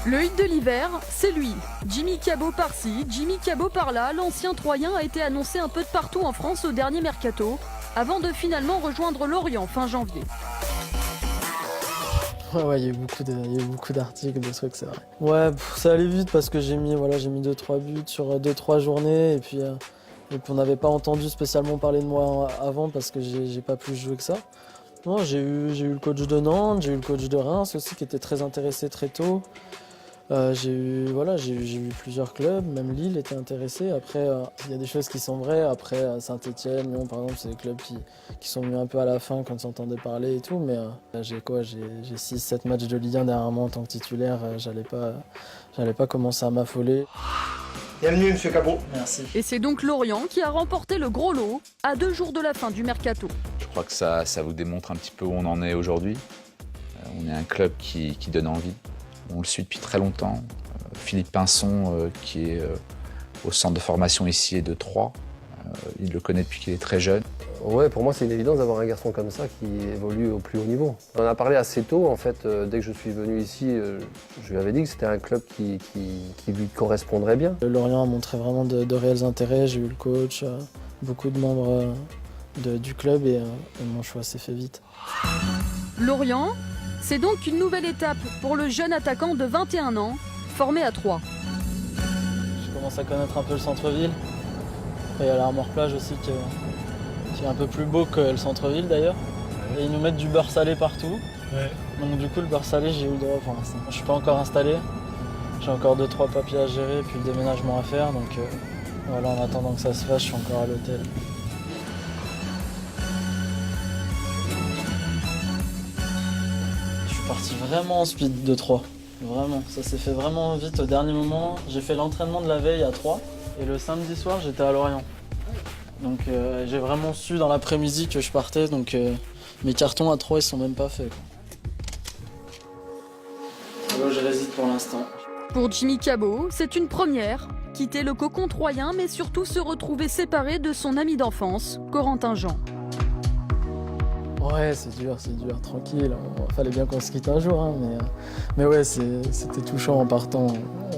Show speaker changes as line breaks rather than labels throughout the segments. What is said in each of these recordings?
Le hit de l'hiver, c'est lui. Jimmy Cabot par-ci, Jimmy Cabot par-là, l'ancien Troyen a été annoncé un peu de partout en France au dernier mercato, avant de finalement rejoindre Lorient fin janvier.
Ouais, il y a eu beaucoup d'articles, de trucs, c'est vrai. Ouais, ça allait vite parce que j'ai mis 2-3 buts sur 2-3 journées et puis on n'avait pas entendu spécialement parler de moi avant parce que j'ai pas plus joué que ça. Non, j'ai eu le coach de Nantes, j'ai eu le coach de Reims aussi qui était très intéressé très tôt. J'ai eu plusieurs clubs, même Lille était intéressé. Après, il y a des choses qui sont vraies. Après, Saint-Etienne, Lyon, par exemple, c'est des clubs qui sont venus un peu à la fin quand ils s'entendaient parler et tout. Mais j'ai 6-7 matchs de Ligue 1 derrière moi en tant que titulaire. J'allais pas commencer à m'affoler.
Bienvenue, monsieur Cabot.
Merci.
Et c'est donc Lorient qui a remporté le gros lot à 2 jours de la fin du mercato.
Je crois que ça vous démontre un petit peu où on en est aujourd'hui. On est un club qui donne envie. On le suit depuis très longtemps. Philippe Pinson, qui est au centre de formation ici et de Troyes, il le connaît depuis qu'il est très jeune.
Ouais, pour moi, c'est une évidence d'avoir un garçon comme ça qui évolue au plus haut niveau. On en a parlé assez tôt, en fait. Dès que je suis venu ici, je lui avais dit que c'était un club qui lui correspondrait bien.
Lorient a montré vraiment de réels intérêts. J'ai eu le coach, beaucoup de membres du club et mon choix s'est fait vite.
Lorient, c'est donc une nouvelle étape pour le jeune attaquant de 21 ans, formé à Troyes.
Je commence à connaître un peu le centre-ville. Et il y a l'Armor-Plage aussi qui est un peu plus beau que le centre-ville d'ailleurs. Et ils nous mettent du beurre salé partout. Ouais. Donc du coup le beurre salé j'ai eu le droit pour l'instant. Je suis pas encore installé. J'ai encore 2-3 papiers à gérer puis le déménagement à faire. Donc voilà, en attendant que ça se fasse, je suis encore à l'hôtel. Je suis parti vraiment en speed de 3. Vraiment, ça s'est fait vraiment vite au dernier moment. J'ai fait l'entraînement de la veille à 3 et le samedi soir j'étais à Lorient. Donc j'ai vraiment su dans l'après-midi que je partais, donc mes cartons à 3 ils sont même pas faits. Alors je réside pour l'instant.
Pour Jimmy Cabot, c'est une première. Quitter le cocon troyen, mais surtout se retrouver séparé de son ami d'enfance, Corentin Jean.
Ouais, c'est dur, tranquille. Fallait bien qu'on se quitte un jour, hein, mais ouais, c'était touchant en partant.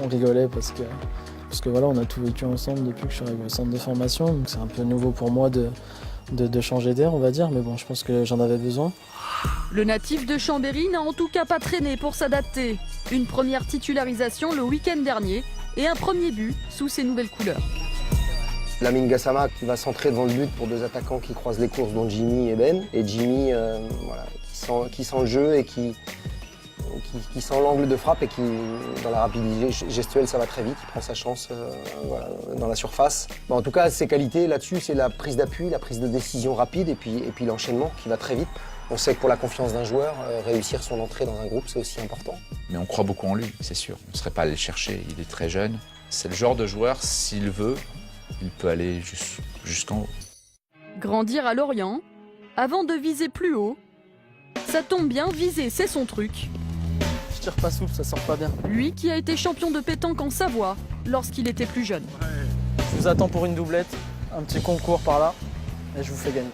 On rigolait parce que voilà, on a tout vécu ensemble depuis que je suis arrivé au centre de formation. Donc c'est un peu nouveau pour moi de changer d'air, on va dire, mais bon, je pense que j'en avais besoin.
Le natif de Chambéry n'a en tout cas pas traîné pour s'adapter. Une première titularisation le week-end dernier et un premier but sous ses nouvelles couleurs.
Lamine Gassama qui va centrer devant le but pour 2 attaquants qui croisent les courses, dont Jimmy et Ben. Et Jimmy qui sent le jeu et qui sent l'angle de frappe et qui, dans la rapidité gestuelle, ça va très vite. Il prend sa chance dans la surface. Bon, en tout cas, ses qualités là-dessus, c'est la prise d'appui, la prise de décision rapide et puis l'enchaînement qui va très vite. On sait que pour la confiance d'un joueur, réussir son entrée dans un groupe, c'est aussi important.
Mais on croit beaucoup en lui, c'est sûr. On ne serait pas allé le chercher, il est très jeune. C'est le genre de joueur, s'il veut, il peut aller jusqu'en haut.
Grandir à Lorient, avant de viser plus haut, ça tombe bien, viser c'est son truc.
Je tire pas souple, ça sort pas bien.
Lui qui a été champion de pétanque en Savoie lorsqu'il était plus jeune.
Je vous attends pour une doublette, un petit concours par là, et je vous fais gagner.